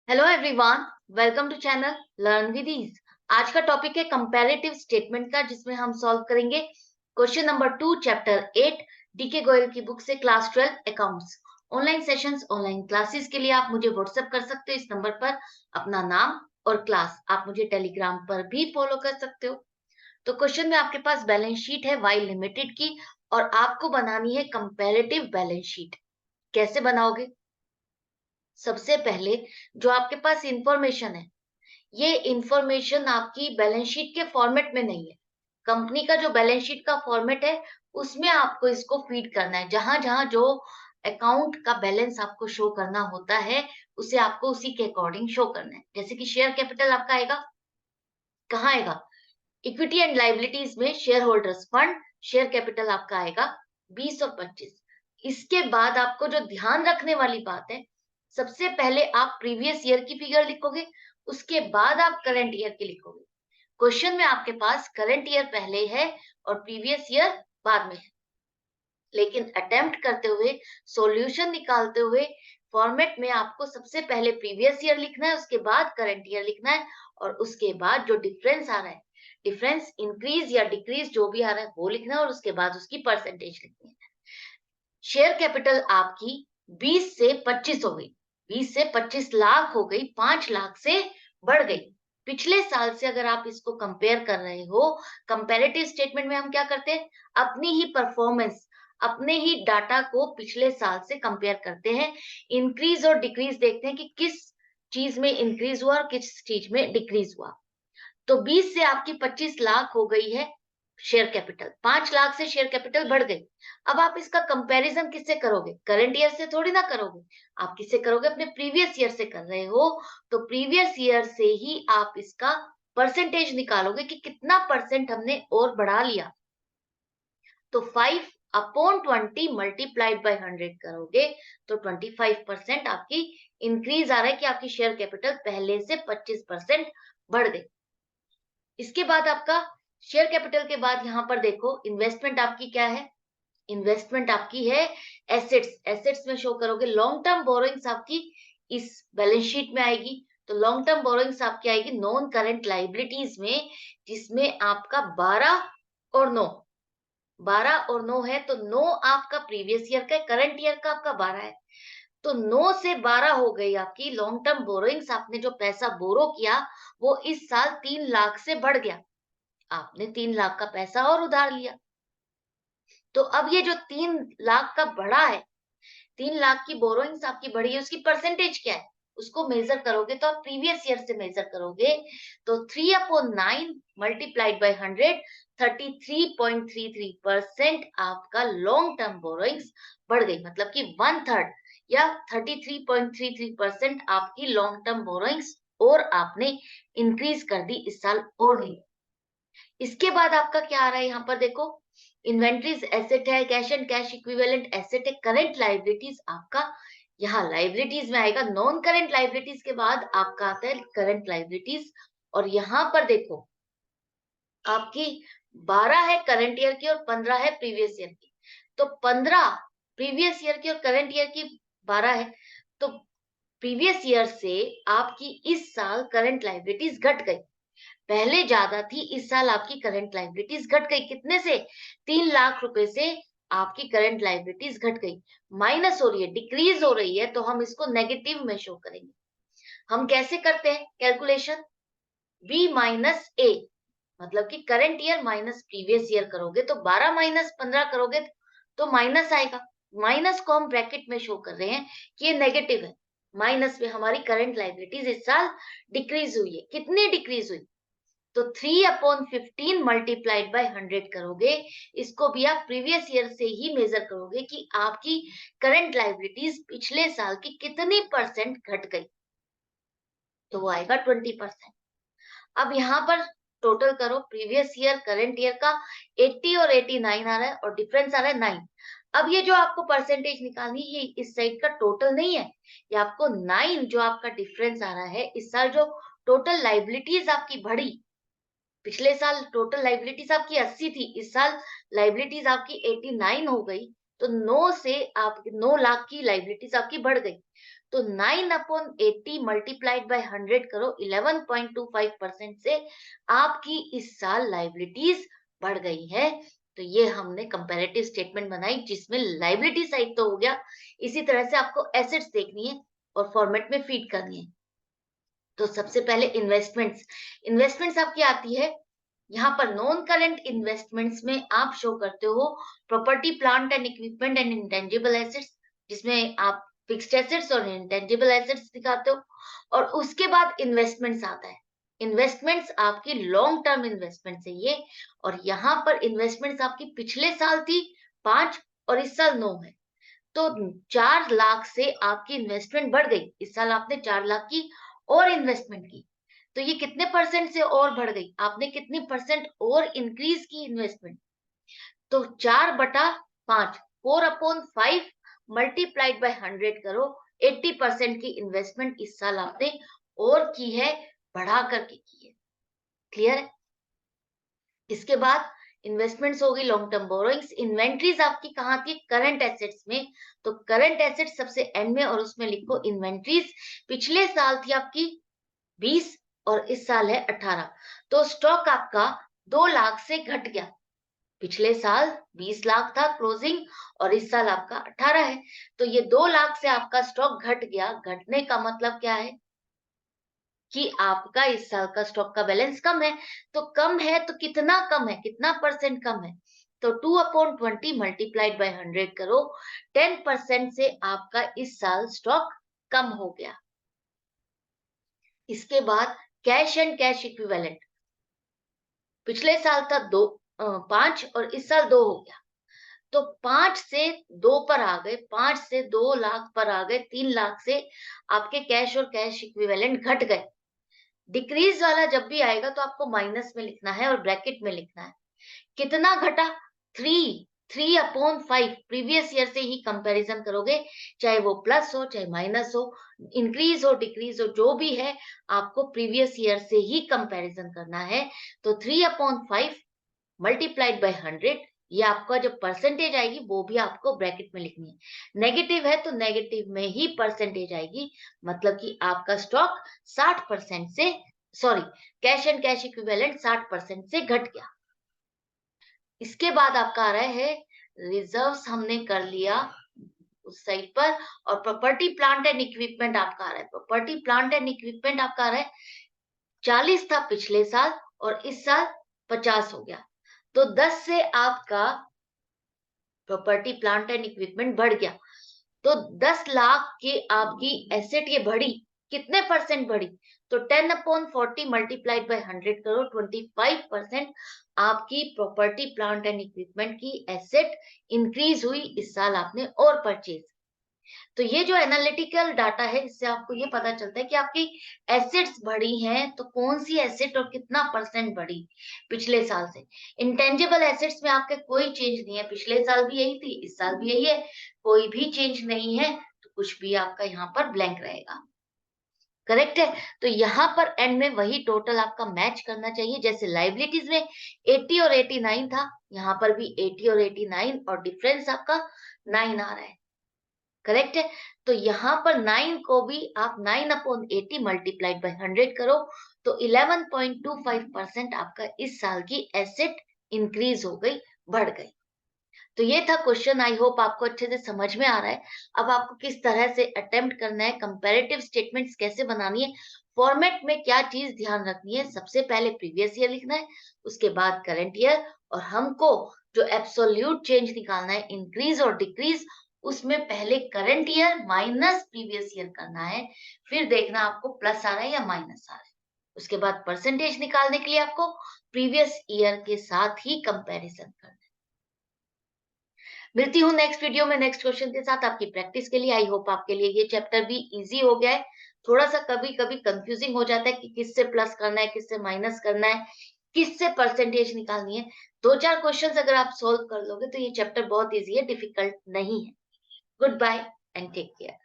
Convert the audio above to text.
Hello everyone, welcome to channel learn with ease. आज का topic है कंपैरेटिव स्टेटमेंट का, जिसमें हम सॉल्व करेंगे question number 2 chapter 8 DK Goyal की बुक से class 12 accounts. Online sessions, online classes के लिए आप मुझे व्हाट्सएप कर सकते हो इस नंबर पर अपना नाम और क्लास। आप मुझे टेलीग्राम पर भी फॉलो कर सकते हो। तो क्वेश्चन में आपके पास बैलेंस शीट है वाई लिमिटेड की, और आपको बनानी है कंपैरेटिव बैलेंस शीट। कैसे बनाओगे? सबसे पहले जो आपके पास इंफॉर्मेशन है, ये इंफॉर्मेशन आपकी बैलेंस शीट के फॉर्मेट में नहीं है। कंपनी का जो बैलेंस शीट का फॉर्मेट है, उसमें आपको इसको फीड करना है। जहां जहां जो अकाउंट का बैलेंस आपको शो करना होता है, उसे आपको उसी के अकॉर्डिंग शो करना है। जैसे कि शेयर कैपिटल आपका आएगा, कहाँ आएगा? इक्विटी एंड लाइबिलिटीज में share holders fund, share capital आपका आएगा 20 और 25। इसके बाद आपको जो ध्यान रखने वाली बात है, सबसे पहले आप प्रीवियस ईयर की फिगर लिखोगे, उसके बाद आप करंट ईयर की लिखोगे। क्वेश्चन में आपके पास करंट ईयर पहले है और प्रीवियस ईयर बाद में है, लेकिन अटेम्प्ट करते हुए, सॉल्यूशन निकालते हुए फॉर्मेट में आपको सबसे पहले प्रीवियस ईयर लिखना है, उसके बाद करंट ईयर लिखना है, और उसके बाद जो डिफरेंस आ रहा है, डिफरेंस इंक्रीज या डिक्रीज जो भी आ रहा है वो लिखना है, और उसके बाद उसकी परसेंटेज लिखनी है। शेयर कैपिटल आपकी 20 से 25 हो गई, 20 से 25 लाख हो गई, 5 लाख से बढ़ गई। पिछले साल से अगर आप इसको कंपेयर कर रहे हो, कंपैरेटिव स्टेटमेंट में हम क्या करते हैं? अपनी ही परफॉर्मेंस, अपने ही डाटा को पिछले साल से कंपेयर करते हैं। इंक्रीज और डिक्रीज देखते हैं कि किस चीज में इंक्रीज हुआ और किस चीज में डिक्रीज हुआ। तो 20 से आपकी 25 लाख हो गई है शेयर कैपिटल, 5 लाख से शेयर कैपिटल बढ़ गई। अब आप इसका कंपैरिजन किससे करोगे? करंट ईयर से थोड़ी ना करोगे, आप किससे करोगे? अपने प्रीवियस ईयर से कर रहे हो, तो प्रीवियस ईयर से ही आप इसका परसेंटेज निकालोगे कि कितना परसेंट हमने और बढ़ा लिया। तो 5 अपॉन 20 मल्टीप्लाइड बाय 100 करोगे, तो 25% आपकी इंक्रीज आ रहा है कि आपकी शेयर कैपिटल पहले से 25% बढ़ गई। इसके बाद आपका शेयर कैपिटल के बाद यहाँ पर देखो, इन्वेस्टमेंट आपकी क्या है? इन्वेस्टमेंट आपकी है एसेट्स। एसेट्स में शो करोगे। लॉन्ग टर्म बोरोइंग्स आपकी इस बैलेंस शीट में आएगी। तो लॉन्ग टर्म बोरोइंग्स आपकी आएगी नॉन करंट लाइबिलिटीज में, जिसमें आपका 12 और 9, 12 और 9 है। तो 9 आपका प्रीवियस ईयर का है, करंट ईयर का आपका 12 है। तो 9 से 12 हो गई आपकी लॉन्ग टर्म बोरोइंग्स। आपने जो पैसा बोरो किया, वो इस साल 3 लाख से बढ़ गया। आपने 3 लाख का पैसा और उधार लिया। तो अब ये जो 3 लाख का बढ़ा है, 3 लाख की बोरोइंग्स आपकी बढ़ी है, उसकी परसेंटेज क्या है? उसको मेजर करोगे तो आप प्रीवियस ईयर से मेजर करोगे, तो 3/9 मल्टीप्लाइड बाय 100, 33.33% आपका लॉन्ग टर्म बोरोइंग्स बढ़ गई। मतलब कि 1/3 या 33.33% आपकी लॉन्ग टर्म बोरोइंग्स और आपने इंक्रीज कर दी इस साल और दी। इसके बाद आपका क्या आ रहा है? यहाँ पर देखो, इन्वेंट्रीज एसेट है, cash and cash equivalent asset है, करंट लाइबिलिटीज आपका यहाँ लाइबिलिटीज में आएगा। नॉन करंट लाइबिलिटीज के बाद आपका आता है करंट लाइबिलिटीज, और यहाँ पर देखो आपकी 12 है करंट ईयर की और 15 है प्रीवियस ईयर की। तो 15 प्रीवियस ईयर की और करंट ईयर की 12 है। तो प्रीवियस ईयर से आपकी इस साल करंट लाइबिलिटीज घट गई। पहले ज्यादा थी, इस साल आपकी करंट लाइबिलिटीज घट गई। कितने से? 3 लाख रुपए से आपकी करंट लाइबिलिटीज घट गई, माइनस हो रही है, डिक्रीज हो रही है। तो हम इसको नेगेटिव में शो करेंगे। हम कैसे करते हैं कैलकुलेशन? बी माइनस ए, मतलब कि current year minus previous year करोगे, तो 12 माइनस 15 करोगे तो माइनस आएगा। माइनस को हम ब्रैकेट में शो कर रहे हैं कि ये नेगेटिव है। माइनस में हमारी करंट लाइबिलिटीज इस साल डिक्रीज हुई है। कितनी डिक्रीज हुई? तो 3/15 मल्टीप्लाइड बाय 100 करोगे। इसको भी आप प्रीवियस ईयर से ही मेजर करोगे कि आपकी करंट लाइबिलिटीज पिछले साल की कितनी परसेंट घट गई, तो वो आएगा 20%। अब यहाँ पर टोटल करो, प्रीवियस ईयर करंट ईयर का 80 और 89 आ रहा है, और डिफरेंस आ रहा है 9। अब ये जो आपको परसेंटेज निकालनी है, ये इस साइड का टोटल नहीं है, ये आपको 9 जो आपका डिफरेंस आ रहा है। इस साल जो टोटल लाइबिलिटीज आपकी बढ़ी, पिछले साल टोटल लाइबिलिटीज आपकी 80 थी, इस साल लाइबिलिटीज आपकी 89 हो गई। तो 9 से आप 9 लाख की लाइबिलिटीज आपकी बढ़ गई। तो 9/80 मल्टीप्लाइड बाय 100 करो, 11.25% से आपकी इस साल लाइबिलिटीज बढ़ गई है। तो ये हमने कंपैरेटिव स्टेटमेंट बनाई जिसमें लाइबिलिटी साइड तो हो गया, इसी तरह से आपको एसेट्स देखनी है और फॉर्मेट में फीड करनी है। तो सबसे पहले इन्वेस्टमेंट्स आपकी आती है, यहाँ पर नॉन करेंट इन्वेस्टमेंट्स में आप शो करते हो property plant and equipment and intangible assets, जिसमें आप फिक्स्ड एसेट्स और इंटेंजिबल एसेट्स दिखाते हो। और उसके बाद इन्वेस्टमेंट्स आता है। इन्वेस्टमेंट्स आपकी लॉन्ग टर्म इन्वेस्टमेंट्स है ये, और यहाँ पर इन्वेस्टमेंट्स आपकी पिछले साल थी 5 और इस साल 9 है। तो 4 लाख से आपकी इन्वेस्टमेंट बढ़ गई, इस साल आपने 4 लाख की और इन्वेस्टमेंट की। तो ये कितने परसेंट से और बढ़ गई, आपने कितनी परसेंट और इंक्रीज की इन्वेस्टमेंट। तो 4/5, 4/5 मल्टीप्लाइड बाय 100 करो, 80% की इन्वेस्टमेंट इस साल आपने और की है, बढ़ा करके की है। क्लियर है? इसके बाद इन्वेस्टमेंट्स होगी लॉन्ग टर्म बोरोइंग्स। इन्वेंट्रीज आपकी कहाँ थी? करंट एसेट्स में। तो करंट एसेट्स सबसे एंड में और उसमें लिखो इन्वेंट्रीज। पिछले साल थी आपकी 20 और इस साल है 18। तो स्टॉक आपका 2 लाख से घट गया। पिछले साल 20 लाख था क्लोजिंग और इस साल आपका 18 है। तो ये 2 लाख से आपका स्टॉक घट गया। घटने का मतलब क्या है कि आपका इस साल का स्टॉक का बैलेंस कम है। तो कम है तो कितना कम है, कितना परसेंट कम है? तो 2/20 मल्टीप्लाइड बाय 100 करो, 10% से आपका इस साल स्टॉक कम हो गया। इसके बाद कैश एंड कैश इक्विवेलेंट, पिछले साल था 5 और इस साल 2 हो गया। तो 5 से 2 पर आ गए, 5 से 2 लाख पर आ गए, 3 लाख से आपके कैश और कैश इक्विवेलेंट घट गए। डिक्रीज वाला जब भी आएगा तो आपको माइनस में लिखना है और ब्रैकेट में लिखना है। कितना घटा? 3/5 प्रीवियस ईयर से ही कंपैरिजन करोगे, चाहे वो प्लस हो चाहे माइनस हो, इंक्रीज हो डिक्रीज हो, जो भी है आपको प्रीवियस ईयर से ही कंपैरिजन करना है। तो 3/5 मल्टीप्लाइड बाय 100, ये आपका जब परसेंटेज आएगी वो भी आपको ब्रैकेट में लिखनी है। नेगेटिव है तो नेगेटिव में ही परसेंटेज आएगी, मतलब कि आपका स्टॉक 60% से, sorry, cash and cash equivalent 60% से घट गया। इसके बाद आपका आ रहा है रिजर्व्स, हमने कर लिया उस साइड पर। और प्रॉपर्टी प्लांट एंड इक्विपमेंट आपका आ रहा है। प्रॉपर्टी प्लांट एंड इक्विपमेंट आपका आ रहा है 40 था पिछले साल और इस साल 50 हो गया। तो 10 से आपका प्रॉपर्टी प्लांट एंड इक्विपमेंट बढ़ गया। तो 10 लाख की आपकी एसेट ये बढ़ी, कितने परसेंट बढ़ी? तो 10/40 मल्टीप्लाइड बाय 100 करो, 25% आपकी प्रॉपर्टी प्लांट एंड इक्विपमेंट की एसेट इंक्रीज हुई इस साल आपने और परचेज। तो ये जो एनालिटिकल डाटा है, इससे आपको ये पता चलता है कि आपकी एसेट्स बढ़ी हैं, तो कौन सी एसेट और कितना परसेंट बढ़ी पिछले साल से। इंटेंजिबल एसेट्स में आपके कोई चेंज नहीं है, पिछले साल भी यही थी, इस साल भी यही है, कोई भी चेंज नहीं है, तो कुछ भी आपका यहाँ पर ब्लैंक रहेगा। करेक्ट है? तो यहाँ पर एंड में वही टोटल आपका मैच करना चाहिए। जैसे लाइबिलिटीज में 80 और 89 था, यहाँ पर भी 80 और 89 और डिफरेंस आपका 9 आ रहा है। करेक्ट है? तो यहाँ पर 9 को भी आप 9/80 मल्टीप्लाइड बाय 100 करो, तो 11.25% आपका इस साल की एसेट इंक्रीज हो गई, बढ़ गई। तो ये था क्वेश्चन। आई होप आपको अच्छे से समझ में आ रहा है। अब आपको किस तरह से अटेम्प्ट करना है, कंपैरेटिव स्टेटमेंट्स कैसे बनानी है, फॉर्मेट में क्या चीज ध्यान रखनी है। सबसे पहले प्रीवियस ईयर लिखना है, उसके बाद करंट ईयर, और हमको जो एब्सोल्यूट चेंज निकालना है, इंक्रीज और डिक्रीज, उसमें पहले current year minus previous year करना है, फिर देखना आपको प्लस आ रहा है या माइनस आ रहा है। उसके बाद परसेंटेज निकालने के लिए आपको प्रीवियस ईयर के साथ ही कंपैरिजन करना है। मिलती हूँ नेक्स्ट वीडियो में नेक्स्ट क्वेश्चन के साथ आपकी प्रैक्टिस के लिए। आई होप आपके लिए ये चैप्टर भी इजी हो गया है। थोड़ा सा कभी कभी कंफ्यूजिंग हो जाता है कि किससे प्लस करना है, किससे माइनस करना है, किससे परसेंटेज निकालनी है। 2-4 क्वेश्चंस अगर आप सोल्व कर लोगे तो ये चैप्टर बहुत इजी है, डिफिकल्ट नहीं है। Good bye and take care.